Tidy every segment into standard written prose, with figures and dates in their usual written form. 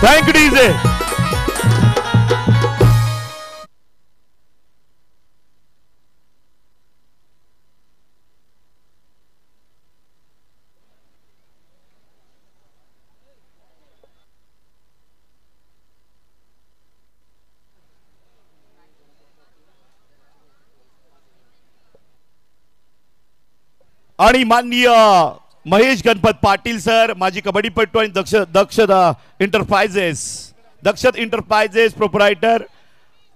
Thank you DJ. आणि माननीय Mahesh Ganpat Patil sir, माजी कबड्डीपटू आणि दक्षत इंटरप्राइजेस प्रोप्रायटर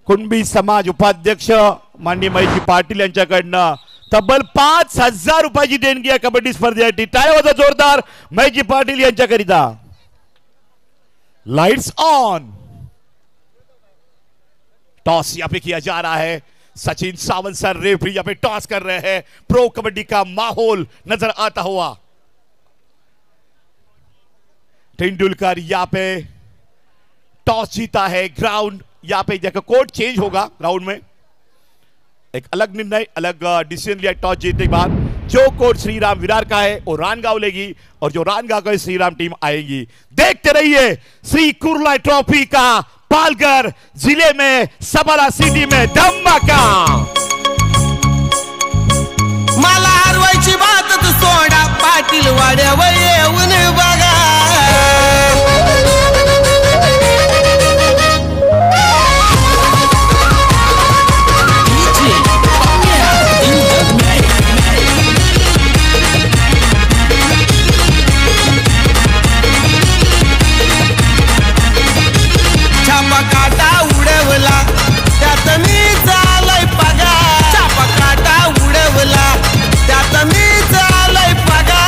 कुणबी समाज उपाध्यक्ष माननीय महेशजी पाटील यांच्याकडनं तब्बल 5,000 रुपयाची देणगी आहे कबड्डी स्पर्धेसाठी. टाळ्या वाजवा जोरदार महेशजी पाटील यांच्याकरिता. Lights on. टॉस यहाँ पे किया जा रहा है. सचिन सावंत सर रेफरी यहाँ पे टॉस कर रहे हैं. प्रो कबड्डी का माहौल नजर आता हुआ. तेंदुलकर यहाँ पे टॉस जीता है. ग्राउंड यहाँ पे देखो कोर्ट चेंज होगा. ग्राउंड में एक अलग निर्णय, अलग डिसीजन लिया टॉस जीतने के बाद. जो कोर्ट श्रीराम विरार का है वो रानगांव लेगी और जो रानगांव का श्रीराम टीम आएगी. देखते रहिए श्री कुर्ला ट्रॉफी का पालघर जिले में सबला सिटी में धमाका. मला हरवायची बात तू सोडा पाटील वाड्यावर येऊन बघा. छापा काटा उडवला त्यात मी चालय पगा. छापा काटा उडवला त्यात मी चालय पगा.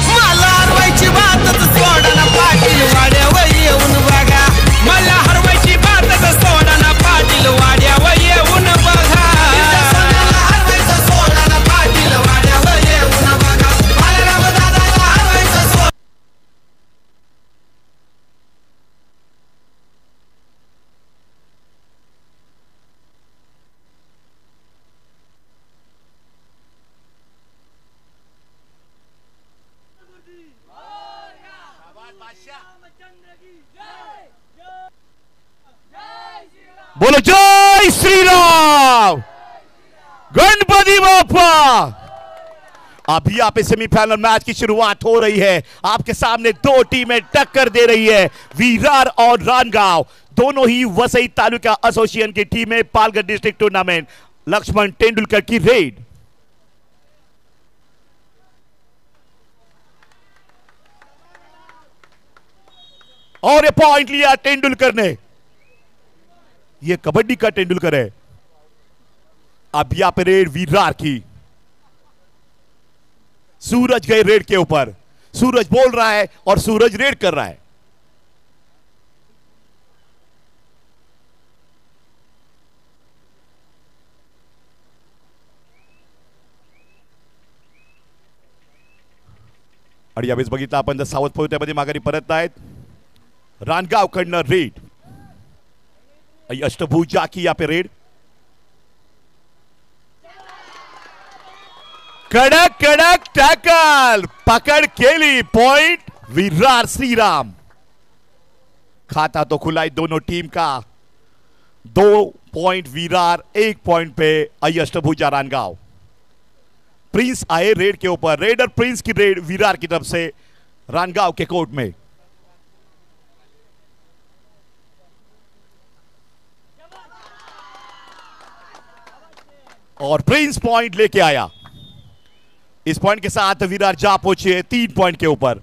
मला हरवायची बातच सोडा पाटील वाड्यावर येऊन बघा. मला हरवायची बातच सोडा पाटील वाड्यावर येऊन बघा. हरवायचं सोडा पाटील वाड्यावर येऊन बघा. बालराम दादाला हरवायचं सोडा. बोलो जय श्रीराम. गणपति बाप्पा. अभी यहाँ पे सेमीफाइनल मैच की शुरुआत हो रही है. आपके सामने दो टीमें टक्कर दे रही है. विरार और रानगांव दोनों ही वसई तालुका एसोसिएशन की टीमें. पालघर डिस्ट्रिक्ट टूर्नामेंट लक्ष्मण तेंदुलकर की रेड. और ये पॉइंट लिया तेंदुलकर ने. ये कबड्डी का तेंदुलकर है. अब यहां पे रेड विरार की. सूरज गए रेड के ऊपर. सूरज बोल रहा है और सूरज रेड कर रहा है. आणि यावेळेस बघितलं आपण तर सावध पोहत्यामध्ये माघारी परत आहेत. रानगावकडनं रेड. अष्टभुजा की यहाँ पे रेड. कडक कडक टैकल पकड़ केली. पॉइंट विरार श्रीराम. खाता तो खुला है दोनों टीम का. 2 पॉइंट विरार, 1 पॉइंट पे अष्टभुजा रानगांव. प्रिंस आए रेड के ऊपर. रेडर प्रिंस की रेड विरार की तरफ से रानगांव के कोर्ट में. और प्रिंस पॉइंट लेके आया. इस पॉइंट के साथ विरार जा पहुंचे 3 पॉइंट के ऊपर.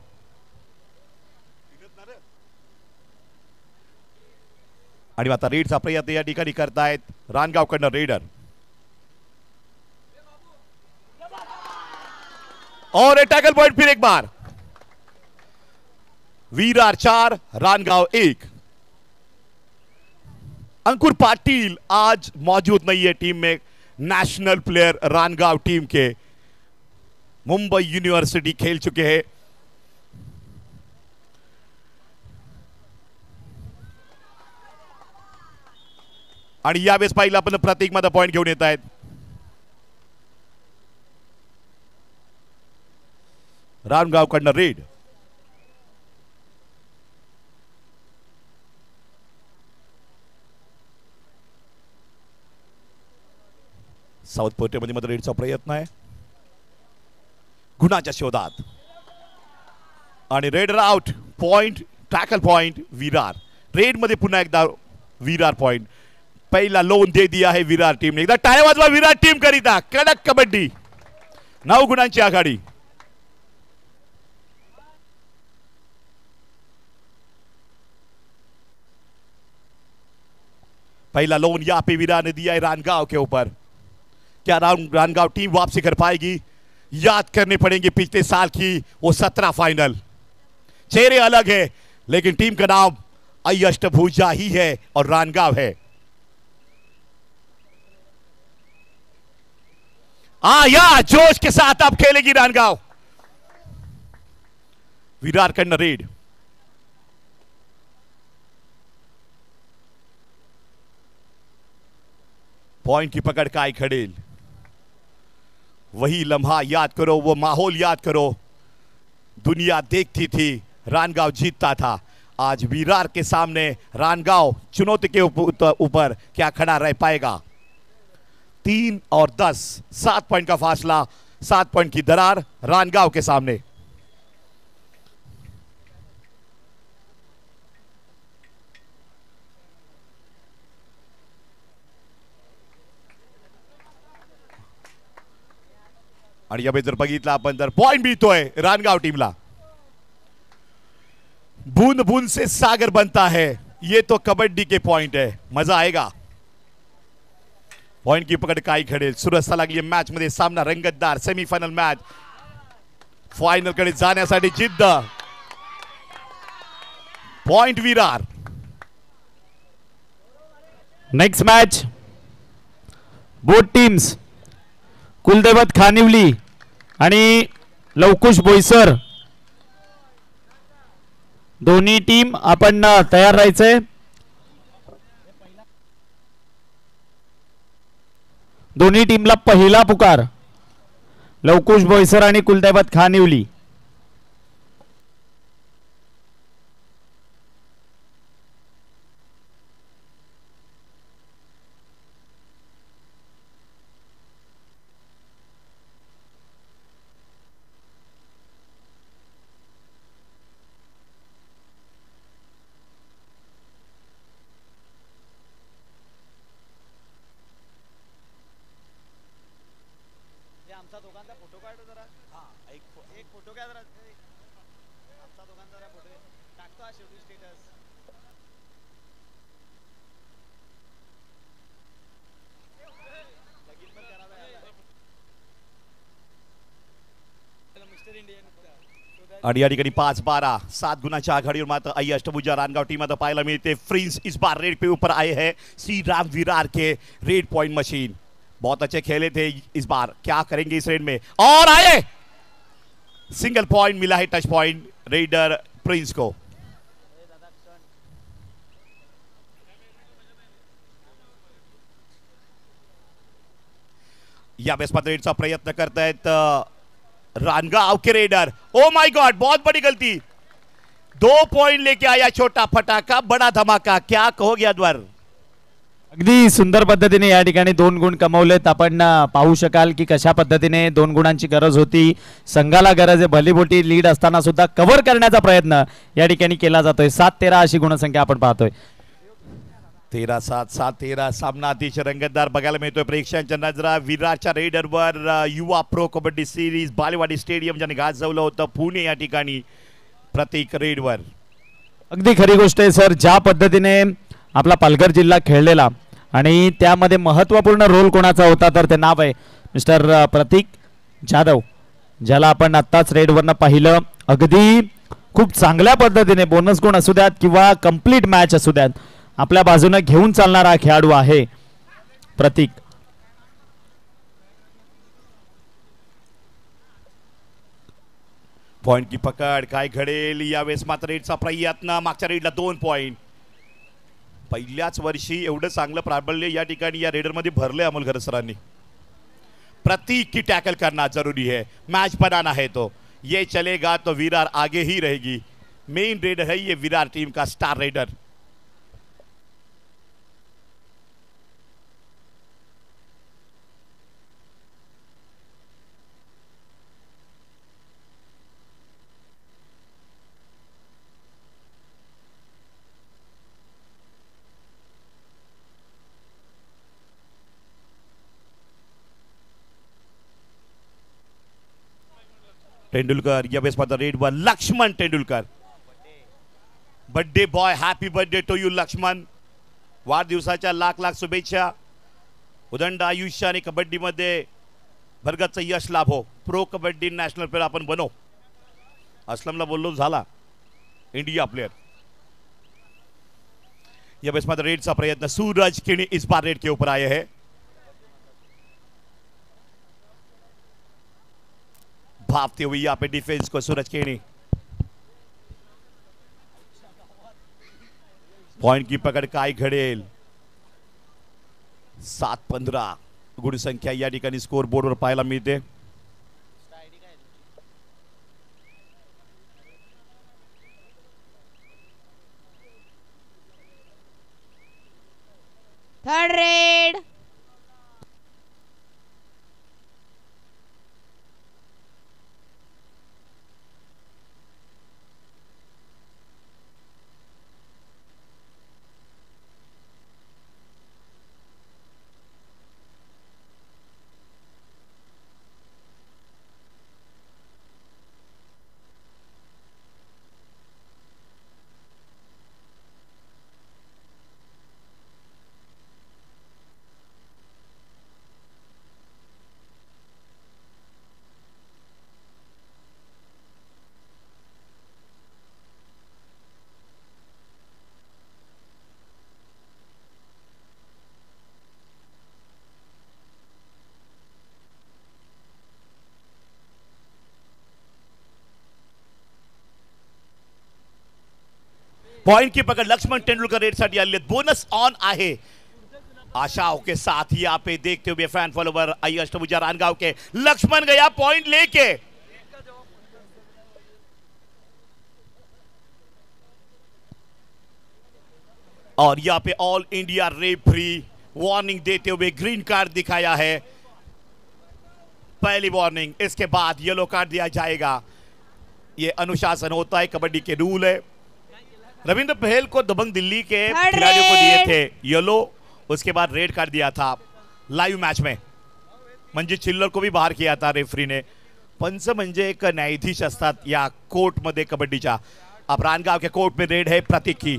आणि आता रेडचा प्रयत्न या ठिकाणी करतायत रानगावकडनं रेडर. और टैकल पॉइंट फिर एक बार. विरार 4 रानगांव 1. अंकुर पाटिल आज मौजूद नहीं है टीम में. नेशनल प्लेयर रानगांव टीम के मुंबई यूनिवर्सिटी खेल चुके हैं. आणि यावेळेस पाहिलं आपण प्रतीक मध्ये पॉइंट घेऊन येत आहेत. रानगावकडनं रेड. साऊथ पोर्टेमध्ये मध्ये रेडचा प्रयत्न आहे गुणाच्या शोधात आणि raider out. Point tackle point Virar. Red मध्ये पुन्हा एकदा विरार पॉइंट. पहिला लोन दे दिया है विरार टीम ने. एकदा टाळ्या वाजवा विरार टीम करिता. कडक कबड्डी. 9 गुणांची आघाडी. पहला लोन यहाँ पे विरार ने दिया है रानगांव के ऊपर. क्या रानगांव टीम वापसी कर पाएगी? याद करने पड़ेंगे पिछले साल की वो 17 फाइनल. चेहरे अलग है लेकिन टीम का नाम अष्टभुजा ही है और रानगांव है. या जोश के साथ अब खेलेगी रानगांव. विरार कडनं रेड. पॉइंट की पकड़ काय खड़ेल. वही लम्हा याद करो, वो माहौल याद करो. दुनिया देखती थी, रानगांव जीतता था. आज विरार के सामने रानगांव चुनौती के ऊपर क्या खड़ा रह पाएगा? 3 और 10, 7 पॉइंट का फासला, 7 पॉइंट की दरार रानगांव के सामने. आणि यावेळी जर बघितलं आपण तर पॉइंट मिळतोय रानगांव टीमला. बूंद बूंद से सागर बनता है, ये तो कबड्डी के पॉइंट है. मजा आएगा. पॉइंट की पकड़ काय खडेल. सुरसता लागली मॅच मध्ये. सामना रंगतदार. Semifinal match. फायनल कडे जाण्यासाठी जिद्द. Point Virar. Next match both teams कुलदैवत खानिवली आणि लवकुश बोईसर. दोन्ही टीम आपण तयार राहायचंय. दोन्ही टीमला पहिला पुकार. लवकुश बोईसर आणि कुलदैवत खानिवली. आमचा दोघांचा फोटो काढ जरा. एक फोटो घ्या जरा. आमचा दोघांचा जरा फोटो टाकतो हा शेवटी स्टेटस. लगीन पण करायला मिस्टर इंडियन. आणि या ठिकाणी 5-12, 7 गुणाच्या आघाडीवर मात्र अष्टभुजा रानगांव टीम आता पाहायला मिळते. फ्रिंस इस बार रेड पे ऊपर आए हैं. श्री राम विरार के रेड पॉइंट मशीन. बहुत अच्छे खेले थे इस बार. क्या करेंगे इस रेड में? और आए. सिंगल पॉइंट मिला है, टच पॉइंट रेडर प्रिंस को. या बेसपात रेडचा प्रयत्न करतायत रानगांव के रेडर. ओ माय गॉड, बहुत बड़ी गलती. 2 पॉइंट लेके आया छोटा फटाका, बड़ा धमाका. क्या कहोगे अद्वर? अगदी सुंदर पद्धतीने या ठिकाणी 2 गुण कमवलेत. आपण पाहू शकाल की कशा पद्धतीने 2 गुणांची गरज होती. संघाला गरज आहे. भली मोठी लीड असताना सुद्धा कव्हर करण्याचा प्रयत्न या ठिकाणी केला जातोय. 7-13 अशी गुणसंख्या आपण पाहतोय. 13-7, 7-13 सामना अतिशय रंगतदार बघायला मिळतोय. प्रेक्षकांच्या नजरा विरारच्या रेडरवर. युवा pro kabaddi series Balewadi stadium ज्याने गाजवलं होतं पुणे या ठिकाणी प्रतीक रेडवर. अगदी खरी गोष्ट आहे सर. ज्या पद्धतीने आपला पालघर जिल्हा खेळलेला आणि त्यामध्ये महत्त्वपूर्ण रोल कोणाचा होता तर ते नाव आहे मिस्टर प्रतीक जाधव, ज्याला आपण आत्ताच रेडवरनं पाहिलं. अगदी खूप चांगल्या पद्धतीने बोनस गुण असू द्यात किंवा कंप्लीट मॅच असू द्यात आपल्या बाजूने घेऊन चालणारा खेळाडू आहे प्रतीक. पॉइंट की पकड काय घडेल यावेळेस मात्र रेडचा प्रयत्न. मागच्या रेडला 2 पॉइंट. पहिल्याच वर्षी एवढं चांगलं प्राबल्य या ठिकाणी या रेडरमध्ये भरले अमोलकर सरांनी. प्रतीक की टैकल करना जरूरी है. मैच बनाना है तो ये चलेगा तो विरार आगे ही रहेगी. मेन रेडर है ये विरार टीम का स्टार रेडर. तेंडुलकर या base the raid one Laxman Tendulkar. Birthday boy, happy birthday to you Laxman. वाढदिवसाच्या लाख लाख शुभेच्छा. उदंड आयुष्य आणि कबड्डीमध्ये भरगतचं यश लाभो. प्रो कबड्डी नॅशनल प्लेअर आपण बनो. असलमला बोललो झाला इंडिया प्लेयर. या बेस रेड का प्रयत्न. सूरज किणी इस बार रेड के ऊपर आए हैं. भागते हुए यहाँ पे डिफेंस को सूरज केणी. पॉइंट की पकड़ काय घडेल. 7-15 गुण संख्या या ठिकाणी स्कोर बोर्डवर पाहायला मिळते. Third red. पॉइंट की पकड़ लक्ष्मण तेंदुलकर रेड साठी आले. बोनस ऑन आहे. आशाओं के साथ यहाँ पे देखते हुए फैन फॉलोवर आई अष्टभुजा रानगांव के. लक्ष्मण गया पॉइंट लेके. और यहाँ पे ऑल इंडिया रेफरी वार्निंग देते हुए ग्रीन कार्ड दिखाया है. पहली वार्निंग, इसके बाद येलो कार्ड दिया जाएगा. ये अनुशासन होता है, कबड्डी के रूल है. रविंद्र पहेल को दबंग दिल्ली के खिलाड़ियों को दिए थे येलो, उसके बाद रेड कार्ड दिया था लाइव मैच में. मंजित चिल्लर को भी बाहर किया था रेफरी ने. पंच म्हणजे एक न्यायाधीश असतात या कोर्ट मध्ये कबड्डीच्या. अब रानगांव के कोर्ट में रेड है प्रतीक की.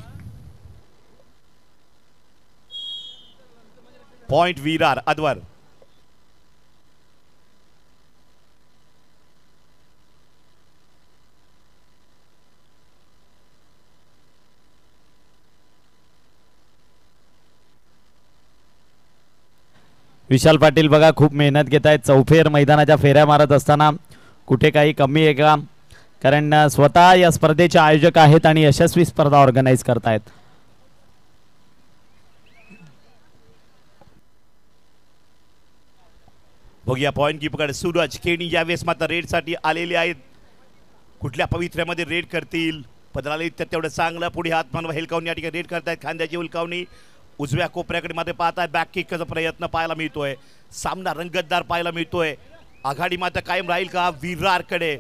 पॉइंट वीरार अदवर. विशाल पाटील बघा खूप मेहनत घेत आहेत. चौफेर मैदानाच्या फेऱ्या मारत असताना कुठे काही कमी आहे का, कारण स्वतः या स्पर्धेचे आयोजक आहेत आणि यशस्वी स्पर्धा ऑर्गनाइज करतायत. बघूया पॉइंट की पकड. सूरज केणी यावेळेस मात्र रेड साठी आलेले आहेत. कुठल्या पवित्र्यामध्ये रेड करतील. पदराला तेवढं चांगलं. पुढे हात मानव हेलकावणी या ठिकाणी रेड करतायत. खांद्याची उलकावणी. उजव्या कोपऱ्याकडे मध्ये पाहताय. बॅक किकचा प्रयत्न पाहायला मिळतोय. सामना रंगतदार पाहायला मिळतोय. आघाडी मात्र कायम राहील का विरारकडे.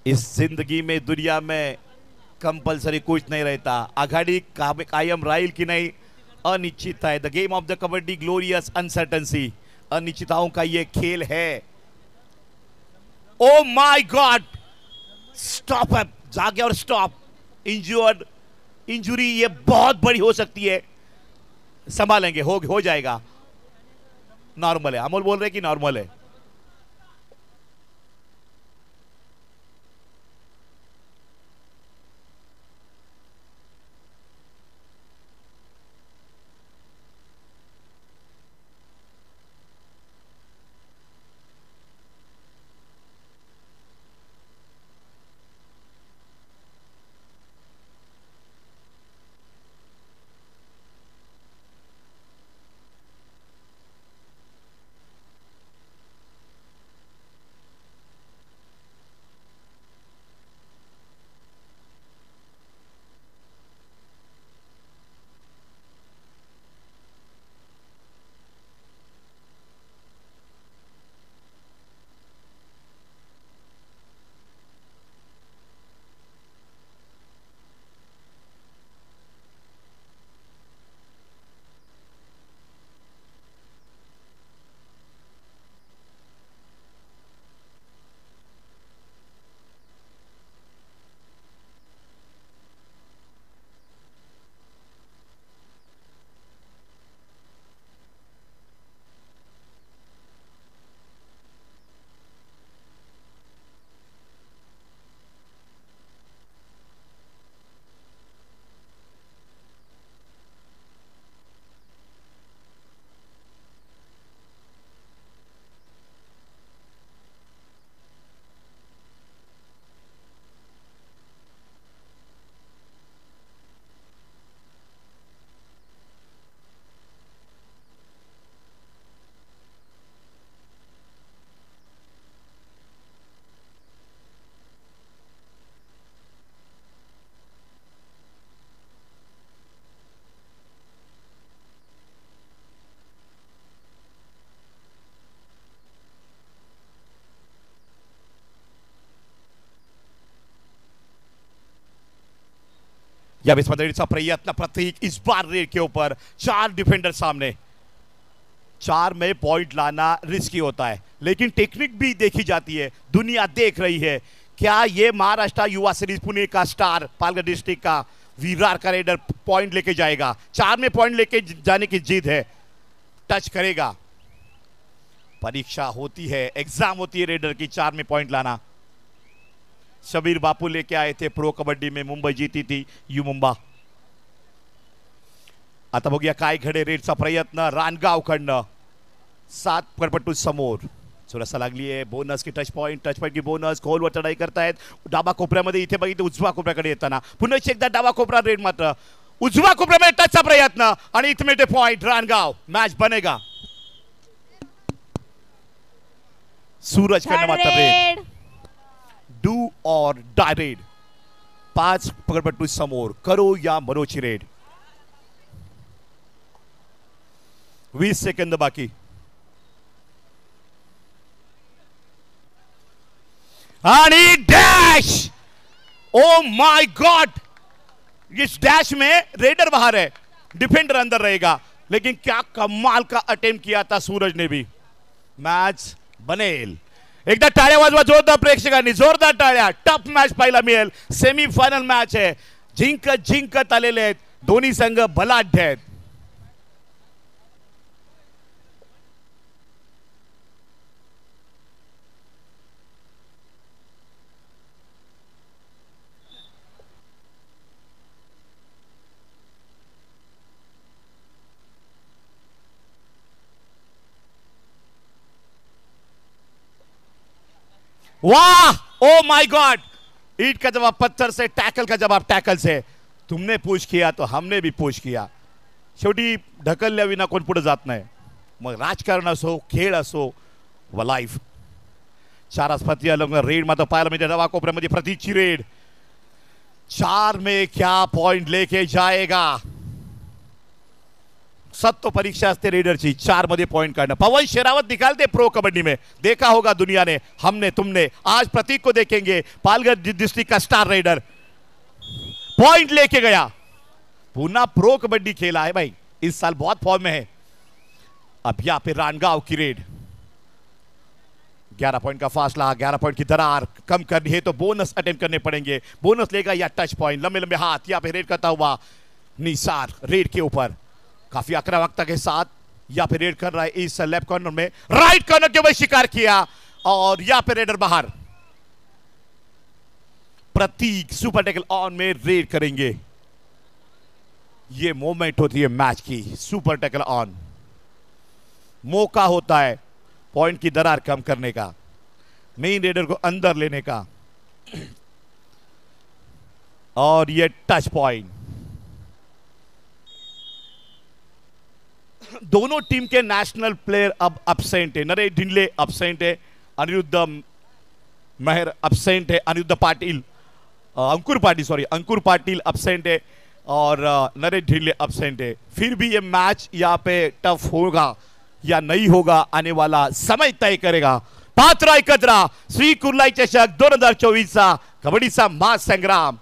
इस जिंदगी में दुनिया में कंपल्सरी कुछ नहीं रहता. आघाडी कायम राहील की नहीं अनिश्चित है. The game of the kabaddi glorious uncertainty. अनिश्चितताओं का ये खेल है. ओ माय गॉड, स्टॉप है जागे और स्टॉप. इंजर्ड इंजुरी ये बहुत बड़ी हो सकती है. संभालेंगे, हो जाएगा. नॉर्मल है. अमोल बोल रहे कि नॉर्मल है. या विस्मरणीचा प्रयत्न प्रतीक, इस बार रेड के ऊपर 4 डिफेंडर सामने। 4 में पॉइंट लाना रिस्की होता है, लेकिन टेक्निक भी देखी जाती है, दुनिया देख रही है। क्या ये महाराष्ट्र युवा सीरीज पुणे का स्टार पालघर डिस्ट्रिक्ट का विरार का रेडर पॉइंट लेके जाएगा? 4 में पॉइंट लेके जाने की जिद है, टच करेगा। परीक्षा होती है, एग्जाम होती है रेडर की, 4 में पॉइंट लाना। शबीर बापू लेके आए थे प्रो कबड्डी में, मुंबई जीती थी यू मुंबा। आता बघूया काय घडे रेडचा प्रयत्न रानगावकडनं। 7 पटपटू समोर, चुरसा लागली आहे, बोनस की टच पॉइंट की बोनस, खोलवर चढाई करतायत डाबा कोपऱ्यामध्ये। इथे बघितलं उजव्या कोपऱ्याकडे येताना पुन्हा एकदा डाबा कोपरा रेड, मात्र उजव्या कोपऱ्यामध्ये टचचा प्रयत्न आणि इथे मिळते पॉइंट रानगाव। मॅच बनेगा। सूरज कडनं मात्र रेड, डू और डाय रेड। 5 पकड़पट्टू समोर, करो या मरोची रेड। 20 सेकंद बाकी। आणि डैश, ओ माय गॉड, इस डैश में रेडर बाहर है, डिफेंडर अंदर रहेगा, लेकिन क्या कमाल का अटेम्प्ट किया था सूरज ने भी। मॅच बनेल। एकदा टाळ्या वाजवा जोरदार प्रेक्षकांनी, जोरदार टाळ्या। टफ मॅच पाहायला मिळेल, सेमीफायनल मॅच आहे, जिंकत जिंकत आलेले आहेत दोन्ही संघ, बलाढ्य आहेत। वाह, ओ माय गॉड, ईट का जवाब पत्थर से, टैकल का जवाब टैकल से। तुमने पुश किया तो हमने भी पुश किया। शेवटी ढकलल्या विना कोण पुढे जात नाही, मग राजकारण असो, खेळ असो व लाईफ। 4 स्पर्धी अलग रेड मात्र पाहायला मिळते डावा कोपऱ्यामध्ये प्रतीकची रेड। 4 में क्या पॉइंट लेके जाएगा? सत्य परीक्षा असते रेडरची, 4 मध्ये पॉइंट काढणं। पवन शेरावत निकालते प्रो कबड्डी में, देखा होगा दुनिया ने, हमने तुमने। आज प्रतीक को देखेंगे, पालघर डिस्ट्रिक्ट का स्टार रेडर पॉइंट लेके गया, पुनः प्रो कबड्डी खेला है भाई, इस साल बहुत फॉर्म में है। अब यहां पे रानगांव की रेड, 11 पॉइंट का फासला, 11 पॉइंट की दरार कम करनी है तो बोनस अटेम्प्ट करने पड़ेंगे। बोनस लेगा या टच पॉइंट, लंबे लंबे हाथ, यहाँ पे रेड करता हुआ निसार रेड के ऊपर, काफी आक्रामकता के साथ यहाँ पे रेड कर रहा है। इस लेफ्ट कॉर्नर में, राइट कॉर्नर के ऊपर शिकार किया और यहाँ पे रेडर बाहर। प्रतीक सुपर टैकल ऑन में रेड करेंगे। ये मोमेंट होती है मैच की, सुपर टैकल ऑन, मौका होता है पॉइंट की दरार कम करने का, मेन रेडर को अंदर लेने का। और ये टच पॉइंट, दोनों टीम के नेशनल प्लेयर अब अब्सेंट है। नरेश ढिंडले अब्सेंट है, अनिरुद्ध मेहर अब्सेंट है, अनिरुद्ध पाटिल, अंकुर पाटिल अब्सेंट है और नरेश ढिंडले अब्सेंट है। फिर भी ये मैच यहाँ पे टफ होगा या नहीं होगा, आने वाला समय तय करेगा। पात्र एकत्र श्री कुर्लाई चषक 2024 कबड्डीचा महासंग्राम।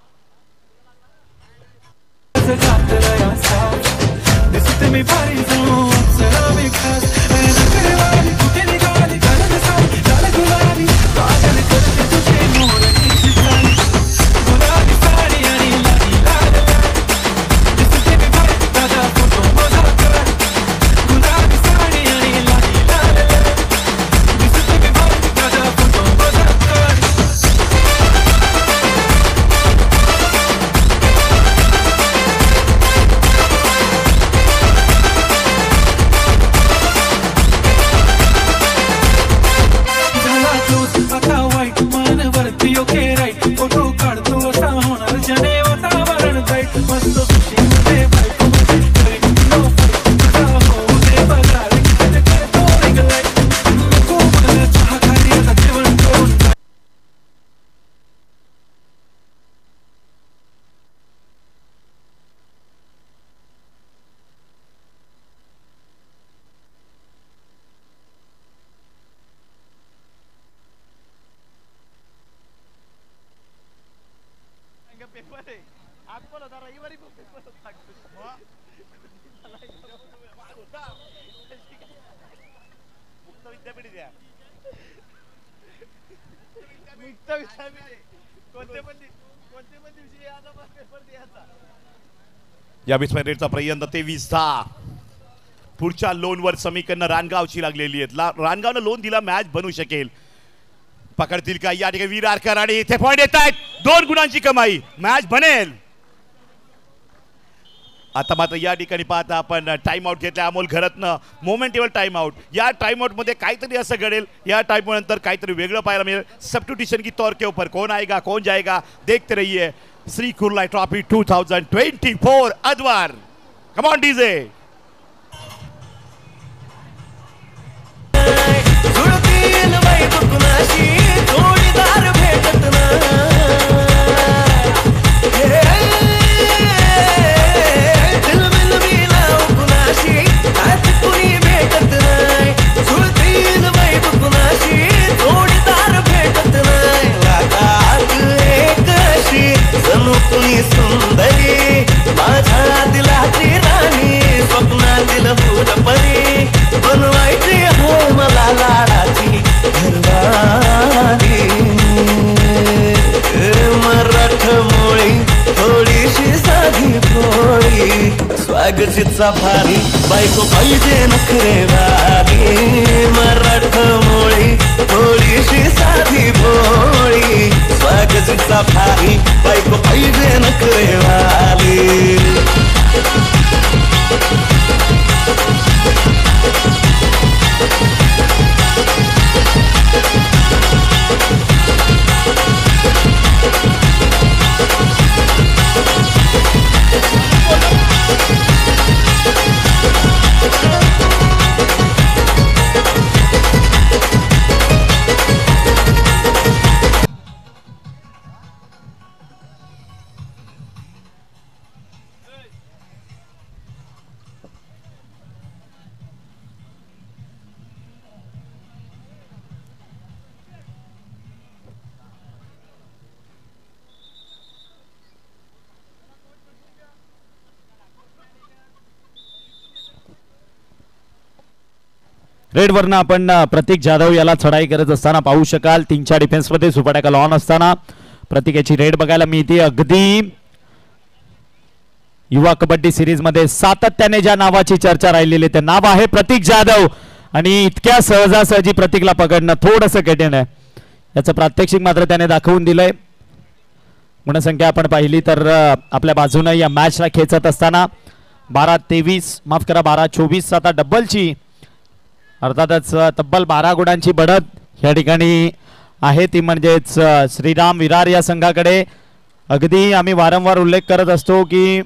या विस्मरणचा पर्यंत 23-10 पुढच्या लोनवर समीकरण रानगावची लागलेली आहेत. रानगावनं लोन दिला मॅच बनू शकेल. पकडतील का या ठिकाणी विरारकर आणि इथे पॉइंट येत आहेत. 2 गुणांची कमाई, मॅच बनेल. आता मात्र या ठिकाणी पाहता आपण टाइम आउट घेतला अमोल घरतनं, मोमेंटेबल टाइम आउट. या टाइम आउट मध्ये काहीतरी असं घडेल, या टाइम नंतर काहीतरी वेगळं पाहायला मिळेल. सबस्टिट्यूशन की तौर के ऊपर कौन आएगा कौन जाएगा देखते रहिए. श्री कुर्लाई ट्रॉफी 2024 अद्वार. Come on DJ. जोडीदार भेटत सुंदरी माझ्या दिलाची राणी स्वप्नातील फुलपरी बनवायची हो मला लाडाची घरवाली. मराठमोळी थोडीशी साधी भोळी स्वागतीचा भारी बायको पाहिजे नखरेवाली. मराठमोळी थोडीशी साधी भोळी स्वागतीचा भारी बायको पाहिजे नखरेवाली. रेड वरनं आपण प्रतीक जाधव याला चढाई करत असताना पाहू शकाल. 3च्या डिफेन्स मध्ये सुपाट्याका ऑन असताना प्रतीकाची रेड बघायला मिळते. अगदी युवा कबड्डी सिरीज मध्ये सातत्याने ज्या नावाची चर्चा राहिलेली ते नाव आहे प्रतीक जाधव. आणि इतक्या सहजासहजी प्रतीकला पकडणं थोडंसं कठीण आहे. याचं प्रात्यक्षिक मात्र त्याने दाखवून दिलंय. गुणसंख्या आपण पाहिली तर आपल्या बाजूने या मॅचला खेचत असताना 12-23 माफ करा 12-24 आता डबलची अर्थातच तब्बल 12 गुणांची बढत या ठिकाणी आहे. ती म्हणजेच श्रीराम विरार या संघाकडे. अगदी आम्ही वारंवार उल्लेख करत असतो की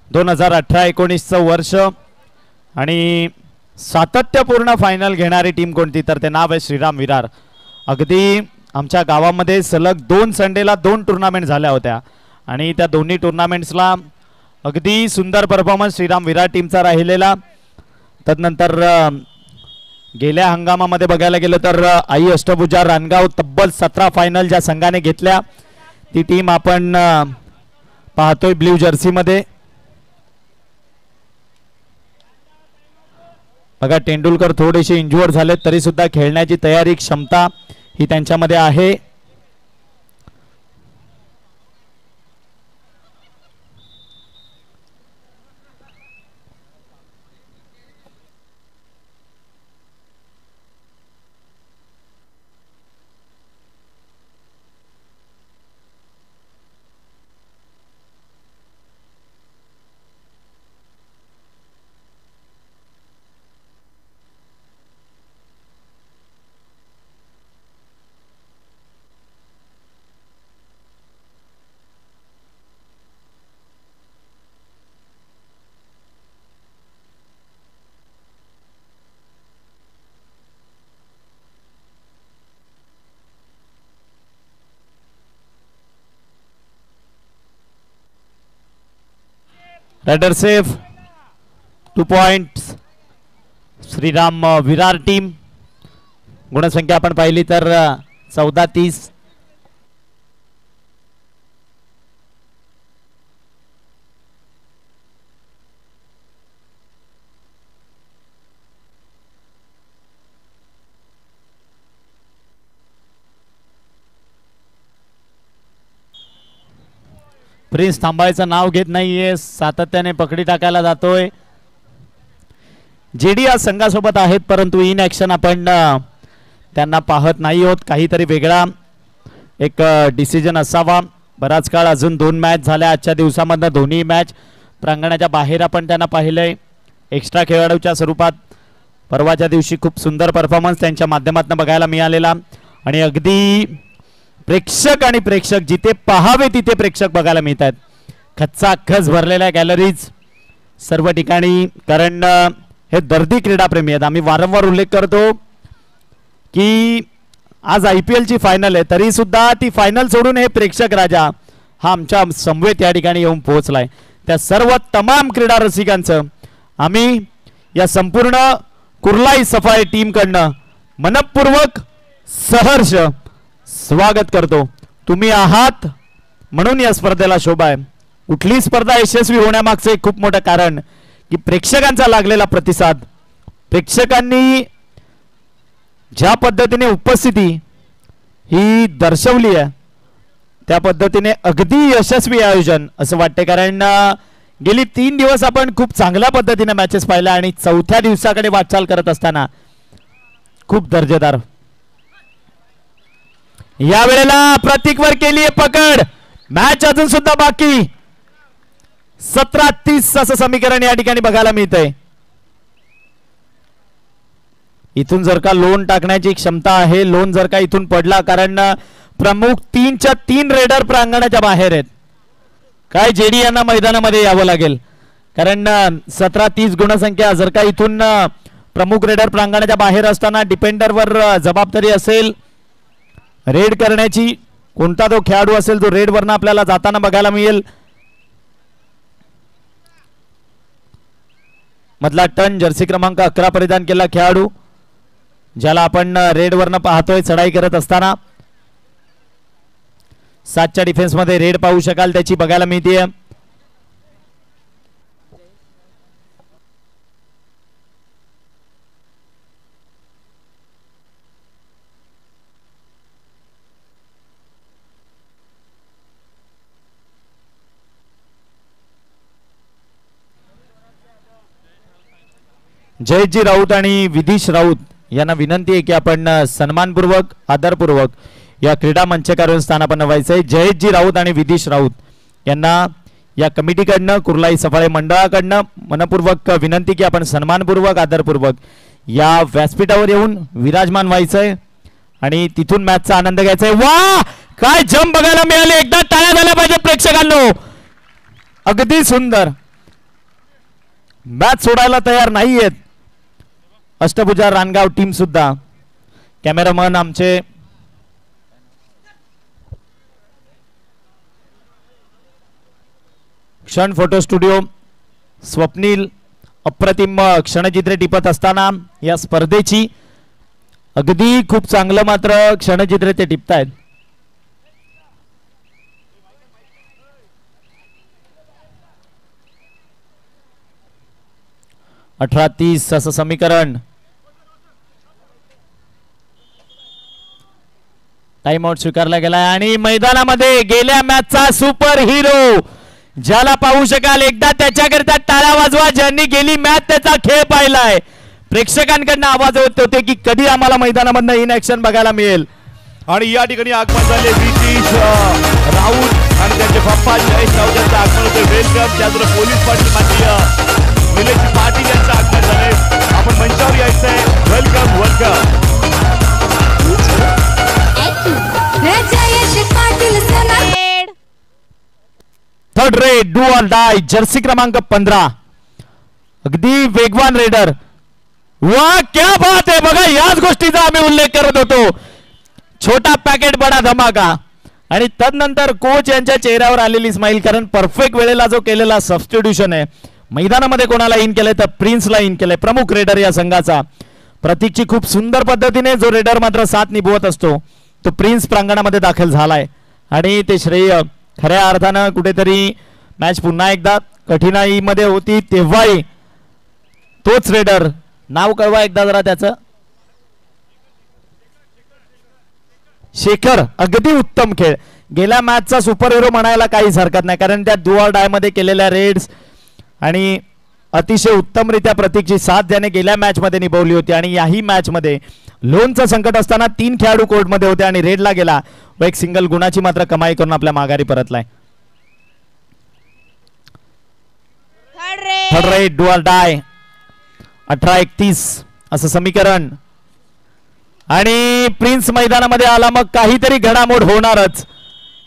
2018-19चं वर्ष आणि सातत्यपूर्ण फायनल घेणारी टीम कोणती तर ते नाव आहे श्रीराम विरार. अगदी आमच्या गावामध्ये सलग 2 संडेला 2 टुर्नामेंट झाल्या होत्या आणि त्या दोन्ही टुर्नामेंट्सला अगदी सुंदर परफॉर्मन्स श्रीराम विरार टीमचा राहिलेला. तदनंतर गेल्या हंगामामध्ये बघायला गेलं तर आई अष्टभुजा रानगाव तब्बल 17 फायनल ज्या संघाने घेतल्या ती टीम आपण पाहतोय ब्ल्यू जर्सी मध्ये. बघा तेंडुलकर थोडेसे इंज्युअर्ड झाले तरी सुद्धा खेळण्याची तयारी क्षमता ही त्यांच्यामध्ये आहे. Raider safe 2 points Shriram Virar team. गुणसंख्या आपण पाहिली तर 14-30. प्रिन्स थांबायचं नाव घेत नाहीये, सातत्याने पकडी टाकायला जातोय. जेडी आज संघासोबत आहेत परंतु इन ऍक्शन आपण त्यांना पाहत नाही आहोत. काहीतरी वेगळा एक डिसिजन असावा. बराच काळ अजून 2 मॅच झाल्या आजच्या दिवसामधनं. दोन्ही मॅच प्रांगणाच्या बाहेर आपण त्यांना पाहिलंय एक्स्ट्रा खेळाडूच्या स्वरूपात. परवाच्या दिवशी खूप सुंदर परफॉर्मन्स त्यांच्या माध्यमातून बघायला मिळालेला आणि अगदी प्रेक्षक जिथे पाहावे तिथे प्रेक्षक बघायला मिळत आहेत. खच्चाखच भरलेल्या गॅलरीज सर्व ठिकाणी, कारण हे दर्दी क्रीडाप्रेमी आहेत. आम्ही वारंवार उल्लेख करतो की आज IPL ची फायनल आहे तरी सुद्धा ती फायनल सोडून हे प्रेक्षक राजा हा आमच्या समवेत या ठिकाणी येऊन पोहोचलाय. त्या सर्व तमाम क्रीडा रसिकांचं आम्ही या संपूर्ण कुर्लाई सफाई टीम कडनं मनपूर्वक सहर्ष स्वागत करतो. तुम्ही आहात म्हणून या स्पर्धेला शोभा आहे. कुठली स्पर्धा यशस्वी होण्यामागचं एक खूप मोठं कारण की प्रेक्षकांचा लागलेला प्रतिसाद. प्रेक्षकांनी ज्या पद्धतीने उपस्थिती ही दर्शवली आहे त्या पद्धतीने अगदी यशस्वी आयोजन असं वाटते. कारण गेली 3 दिवस आपण खूप चांगल्या पद्धतीने मॅचेस पाहिल्या आणि चौथ्या दिवसाकडे वाटचाल करत असताना खूप दर्जेदार. या वेळेला प्रतीकवर केली आहे पकड. मॅच अजून सुद्धा बाकी. 17-30 असं समीकरण या ठिकाणी बघायला मिळतंय. इथून जर का लोन टाकण्याची क्षमता आहे, लोन जर का इथून पडला, कारण प्रमुख 3च्या 3 रेडर प्रांगणाच्या बाहेर आहेत. काय जेडी यांना मैदानामध्ये यावं लागेल, कारण 17-30 गुणसंख्या जर का इथून प्रमुख रेडर प्रांगणाच्या बाहेर असताना डिपेंडरवर जबाबदारी असेल रेड करण्याची. कोणता तो खेळाडू असेल जो रेड वरनं आपल्याला जाताना बघायला मिळेल. मधला टन जर्सी क्रमांक 11 परिधान केला खेळाडू ज्याला आपण रेड वरनं पाहतोय चढाई करत असताना. 7च्या डिफेन्स मध्ये रेड पाहू शकाल त्याची बघायला मिळते. जयजी राऊत आणि विधीश राऊत यांना विनंती आहे की आपण सन्मानपूर्वक आदरपूर्वक या क्रीडा मंचकावरून स्थानापन्न व्हायचंय. जयजी राऊत आणि विधीश राऊत यांना या कमिटीकडनं कुर्लाई सफाई मंडळाकडनं मनपूर्वक विनंती की आपण सन्मानपूर्वक आदरपूर्वक या व्यासपीठावर येऊन विराजमान व्हायचंय आणि तिथून मॅचचा आनंद घ्यायचा आहे. वा काय जम बघायला मिळाले. एकदा टाळ्या झाल्या पाहिजे प्रेक्षकांनो. अगदी सुंदर. मॅच सोडायला तयार नाहीयेत अष्टभुजा रानगाव टीम सुद्धा. कॅमेरामन आमचे क्षण फोटो स्टुडिओ स्वप्नील अप्रतिम क्षणचित्रे टिपत असताना या स्पर्धेची अगदी खूप चांगलं मात्र क्षणचित्रे ते टिपतायत. अठरा 30 असं समीकरण. टाइम आउट स्वीकारला गेलाय आणि मैदानामध्ये गेल्या मॅचचा सुपर हिरो ज्याला पाहू शकाल एकदा त्याच्याकरिता टाळ्या वाजवा ज्यांनी गेली मॅच त्याचा खेळ पाहिलाय. प्रेक्षकांकडनं आवाज होत होते की कधी आम्हाला मैदानामधनं इन ऍक्शन बघायला मिळेल. आणि या ठिकाणी आगमन झाले विधीश राऊत आणि त्यांचे पप्पा जयेश राऊत यांचं आगमन होते. वेलकम. त्याचबरोबर पोलीस पाटील माननीय निलेश पाटील यांचं आगमन झाले. आपण मंचावर यायचंय. Welcome welcome. Third raid do or di Jersey क्रमांक 15 अगदी वेगवान रेडर. वा क्या बात आहे. बघा याच गोष्टीचा आम्ही उल्लेख करत होतो. छोटा पॅकेट बडा धमाका. आणि तदनंतर कोच यांच्या चेहऱ्यावर आलेली स्माइल, कारण परफेक्ट वेळेला जो केलेला सबस्टिट्यूशन आहे. मैदानामध्ये कोणाला इन केलंय तर प्रिन्सला इन केलंय प्रमुख रेडर या संघाचा. प्रतीकची खूप सुंदर पद्धतीने जो रेडर मात्र साथ निभवत असतो तो प्रिन्स प्रांगणामध्ये दाखल झालाय आणि ते श्रेय खऱ्या अर्थानं कुठेतरी मॅच पुन्हा एकदा कठीणाईमध्ये होती तेव्हाही तोच रेडर. नाव कळवा एकदा जरा त्याचं. शेखर. अगदी उत्तम खेळ. गेल्या मॅचचा सुपर हिरो म्हणायला काहीच हरकत नाही, कारण त्या डू ऑर डाय मध्ये केलेल्या रेड्स आणि अतिशय उत्तमरित्या प्रतीकची साथ त्याने गेल्या मॅच मध्ये निभावली होती आणि याही मॅच मध्ये लोनचं संकट असताना 3 खेळाडू कोर्टमध्ये होते आणि रेडला गेला व एक सिंगल गुणाची मात्र कमाई करून आपल्या माघारी परतलाय. Third raid do or die 18-31 असं समीकरण आणि प्रिन्स मैदानामध्ये आला मग काहीतरी घडामोड होणारच.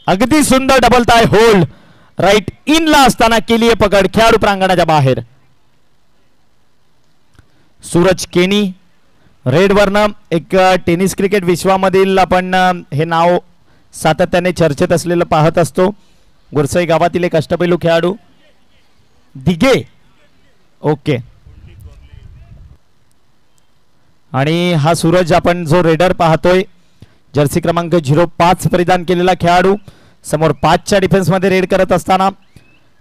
अगदी सुंदर डबल टाय होल्ड राईट इन ला असताना केली आहे पकड खेळाडू प्रांगणाच्या बाहेर. सूरज केनी रेड वरनं एक टेनिस क्रिकेट विश्वामधील आपण हे नाव सातत्याने चर्चेत असलेलं पाहत असतो. गुरसई गावातील एक अष्टपैलू खेळाडू दिगे. ओके आणि हा सूरज आपण जो रेडर पाहतोय जर्सी क्रमांक 05 परिधान केलेला खेळाडू समोर 5च्या डिफेन्स मध्ये रेड करत असताना,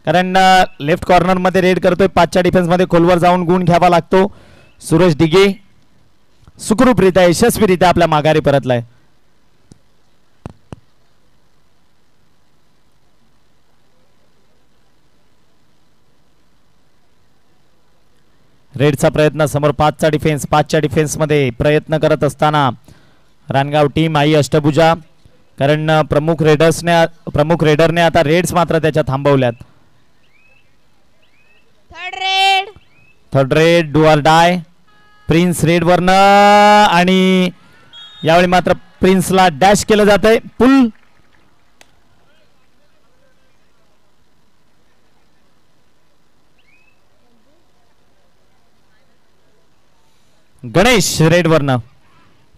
कारण लेफ्ट कॉर्नर मध्ये रेड करतोय 5च्या डिफेन्स मध्ये खोलवर जाऊन गुण घ्यावा लागतो. सूरज दिगे सुखरूपरित्या यशस्वीरित्या आपल्या माघारी परतलाय. रेडचा प्रयत्न समोर 5च्या डिफेन्स मध्ये प्रयत्न करत असताना रानगाव टीम आई अष्टभुजा, कारण प्रमुख रेडरने आता रेड्स मात्र त्याच्या थांबवल्यात. Third raid do or die Prince raid वरनं आणि यावेळी मात्र प्रिन्सला डॅश केलं जात आहे. पुल गणेश रेड वरनं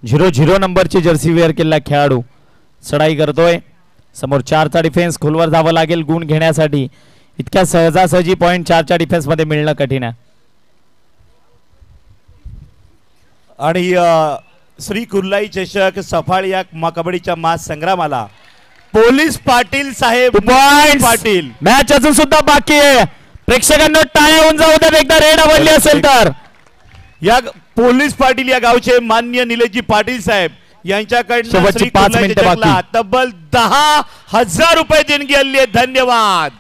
0-0 नंबरची जर्सी वेअर केलेला खेळाडू चढाई करतोय. समोर 4चा डिफेन्स खोलवर जावं लागेल गुण घेण्यासाठी. इतक्या सहजासहजी पॉइंट 4च्या डिफेन्स मध्ये मिळणं कठीण आहे. आणि श्री कुर्लाई चषक सफाळ या कबड्डीच्या मास संग्रामाला पोलीस पाटील साहेब पाटील मॅच अजून सुद्धा बाकी आहे. प्रेक्षकांना टाळ्या होऊन जाऊ द्या एकदा रेड आवडली असेल तर. या पोलीस पाटील या गावचे मान्य निलेशजी पाटील साहेब यांच्याकडनं श्री कुर्लाई चषकला तब्बल 10,000 रुपये देणगी आली आहे. धन्यवाद.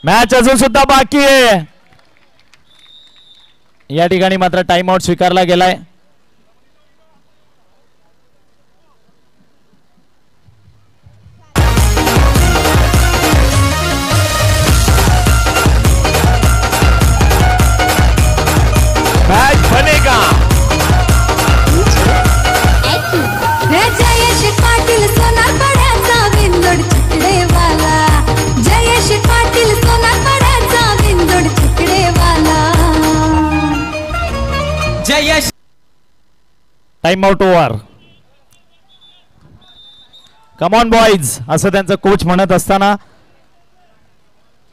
मॅच अजून सुद्धा बाकी आहे. या ठिकाणी मात्र टाइम आउट स्वीकारला गेलाय. मॅच बनेगा. जयेश पाटील सोनार पड्याचा विंदोड चिकडेवाला. जयेश पाटील सोनार पड्याचा विंदोड चिकडेवाला. Jayesh time out over. Come on boys असं त्यांचं कोच म्हणत असताना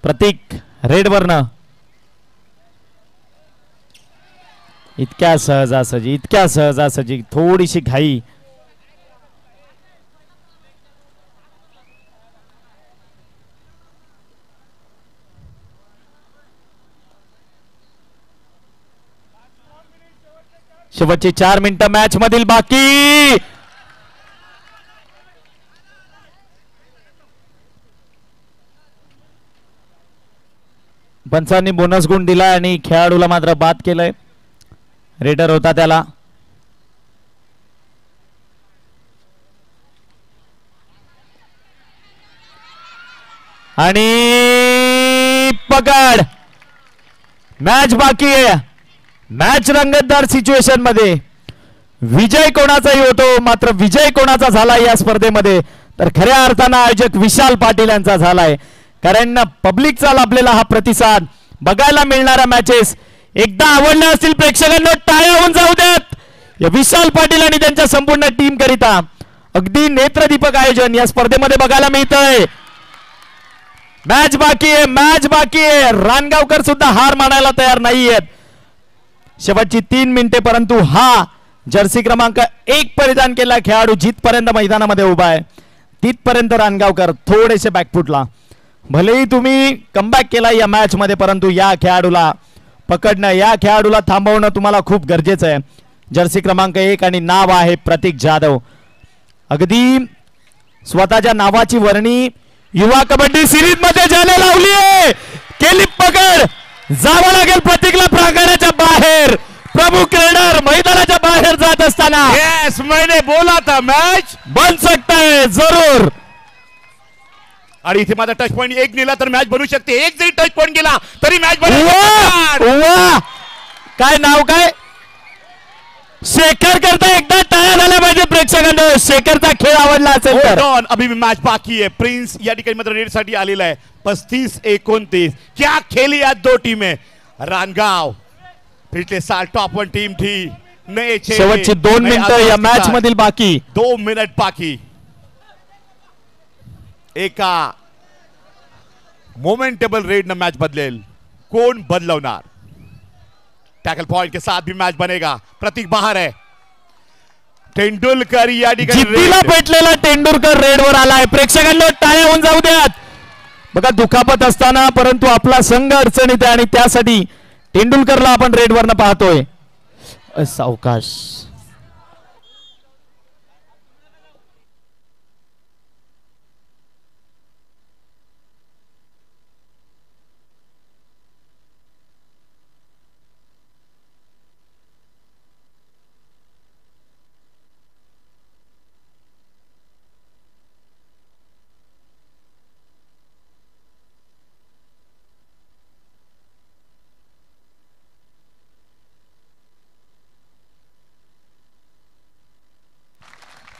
प्रतीक रेड वरनं इतक्या सहजासहजी थोडीशी घाई. शेवटची 4 मिनिटं मॅच मधील बाकी. पंचांनी बोनस गुण दिलाय आणि खेळाडूला मात्र बाद केलंय. रेडर होता त्याला. आणि पकड. मॅच बाकी आहे. मॅच रंगतदार सिच्युएशन मध्ये विजय कोणाचाही होतो, मात्र विजय कोणाचा झाला या स्पर्धेमध्ये तर खऱ्या अर्थानं आयोजक विशाल पाटील यांचा झालाय. कारण पब्लिकचा लाभलेला हा प्रतिसाद, बघायला मिळणाऱ्या मॅचेस एकदा आवडल्या असतील प्रेक्षकांना टाळ्या होऊन जाऊ द्यात. या विशाल पाटील आणि त्यांच्या संपूर्ण टीम करिता अगदी नेत्रदीपक आयोजन या स्पर्धेमध्ये बघायला मिळतंय. मॅच बाकी आहे. रानगावकर सुद्धा हार मानायला तयार नाहीयेत. शेवटची 3 मिनिटे, परंतु हा जर्सी क्रमांक 1 परिधान केलेला खेळाडू जिथपर्यंत मैदानामध्ये उभा आहे तिथपर्यंत रानगावकर थोडेसे बॅकफुटला. भलेही तुम्ही कमबॅक केला या मॅच मध्ये, परंतु या खेळाडूला पकडणं, या खेळाडूला थांबवणं तुम्हाला खूप गरजेचं आहे. जर्सी क्रमांक 1 आणि नाव आहे प्रतीक जाधव. अगदी स्वतःच्या नावाची वर्णी युवा कबड्डी सिरीज मध्ये ज्याने लावली आहे. केली पकड, जावं लागेल प्रतीकला प्रांगणाच्या बाहेर. प्रमुख रेडर मैदानाच्या बाहेर जात असताना यस, मैंने बोला था मॅच बन सकता है जरूर. आणि इथे माझा टच पॉइंट 1 नेला तर मॅच बनू शकते. एक जरी टच पॉइंट गेला तरी मॅच बनू वाह, वाह. काय नाव काय? शेखर करता एकदा टाळ्या झाल्या पाहिजे प्रेक्षकांना. शेखरचा खेळ आवडला असेल तर. अभी भी मैच बाकी है. प्रिंस या ठिकाणी मात्र रेड साठी आलेला आहे. 35-29 क्या खेली आज दो टीमें. रानगाव पिछले साल टॉप 1 टीम थी. नए चेहरे, शेवटची 2 नए मिनिटं या आवाज मॅच के मधील बाकी. 2 मिनिट बाकी. एका मोमेंटेबल रेड न मैच बदलेल. कोण बदलवणार. टैकल पॉइंट के साथ भी मैच बनेगा. प्रतीक बाहर है. तेंडुलकर या ठिकाणी जिद्दीला पेटलेला तेंडुलकर रेडवर आलाय. प्रेक्षकांना टाळ्या होऊन जाऊ द्यात. बघा दुखापत असताना परंतु आपला संघ अडचणीत आहे आणि त्यासाठी तेंडुलकरला आपण रेडवरनं पाहतोय. सावकाश.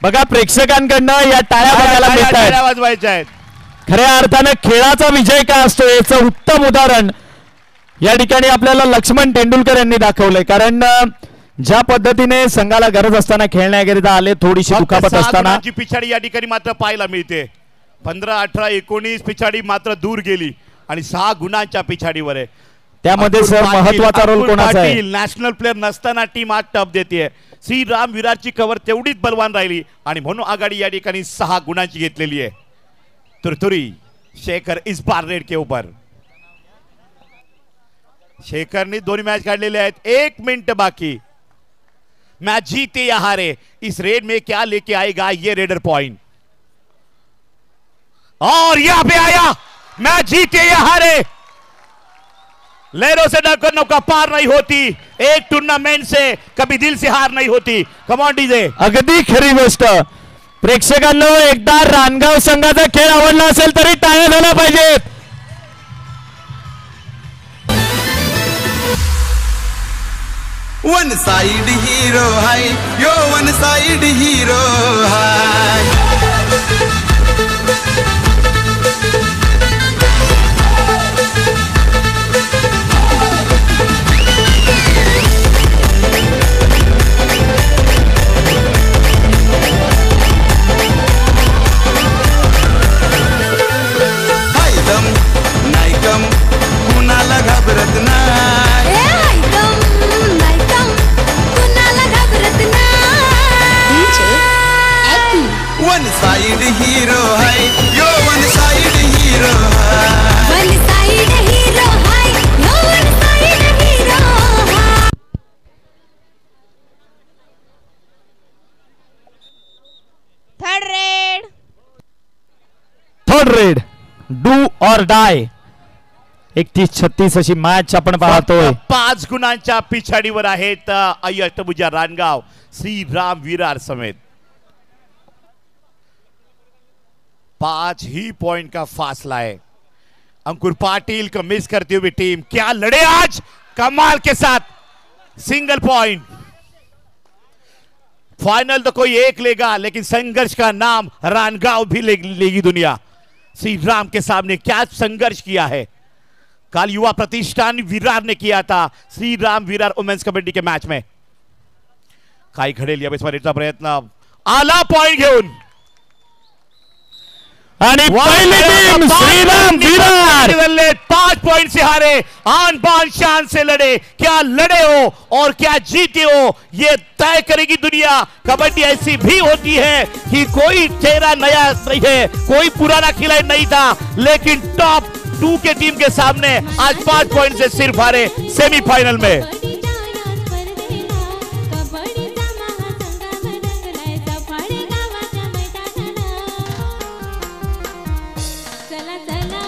बघा प्रेक्षकांकडनं या टाळ्या बघायला मिळत आहेत. वाजवायच्या आहेत. खऱ्या अर्थानं खेळाचा विजय काय असतो याचं उत्तम उदाहरण या ठिकाणी आपल्याला लक्ष्मण तेंडुलकर यांनी दाखवलंय. कारण ज्या पद्धतीने संघाला गरज असताना खेळण्याकरिता आले, थोडीशी दुखापत असताना पिछाडी या ठिकाणी मात्र पाहायला मिळते. 15, 18, 19 पिछाडी मात्र दूर गेली आणि 6 गुणांच्या पिछाडीवर आहे. त्यामध्ये सर महत्वाचा रोल कोणाचा आहे. नॅशनल प्लेअर नसताना टीम आज टप देते. श्रीराम विरारची कव्हर तेवढीच बलवान राहिली आणि म्हणून आघाडी या ठिकाणी 6 गुणांची घेतलेली आहे. तुरतुरी शेखर इस बार रेड के ऊपर. शेखरने 2 मैच काढलेले आहेत. 1 मिनट बाकी. मैच जीते या हारे, इस रेड में क्या लेके आएगा ये रेडर पॉइंट. और यहां पे आया. मैच जीते या हारे, लहरों से डरकर नौका पार नहीं होती. एक टूर्नामेंट से कभी दिल से हार नहीं होती. कम ऑन डीजे. अगदी खरी गोष्ट. प्रेक्षकांनो एकदा रानगाव संघाचा खेळ आवडला असेल तरी टाळ्या झाल्या पाहिजेत. वन साइड हीरो हाय यो वन साइड हीरो हाय. नायकम कुणाला घाबरत नाही. वन साइड हीरो है यो वन साइड हीरो है. One side hero hi yo one side hero hi. Third raid do और डाय. 31-36 अशी मॅच आपण पाहतोय. 5 गुणांच्या पिछाडीवर आहेत अष्टभुजा रानगाव श्रीराम विरार समेत. 5 ही पॉइंट का फासला है. अंकुर पाटिल को मिस करती हुई टीम क्या लड़े आज कमाल के साथ. Single point. फाइनल तो कोई एक लेगा लेकिन संघर्ष का नाम रानगाव भी लेगी दुनिया. श्री राम के सामने क्या संघर्ष किया है. काल युवा प्रतिष्ठान विरार ने किया था श्री राम विरार वुमेन्स कबड्डी के मैच में. काय घडेल या बेसमारीचा प्रयत्न. आला पॉइंट घेऊन आणि पहिली टीम श्रीराम विरार 5 पॉइंट से हारे. आन बान शान से लड़े. क्या लड़े हो और क्या जीते हो ये तय करेगी दुनिया. कबड्डी ऐसी भी होती है कि कोई चेहरा नया नहीं है, कोई पुराना खिलाड़ी नहीं था, लेकिन टॉप 2 के टीम के सामने आज 5 पॉइंट से सिर्फ हारे सेमीफाइनल में। चला चला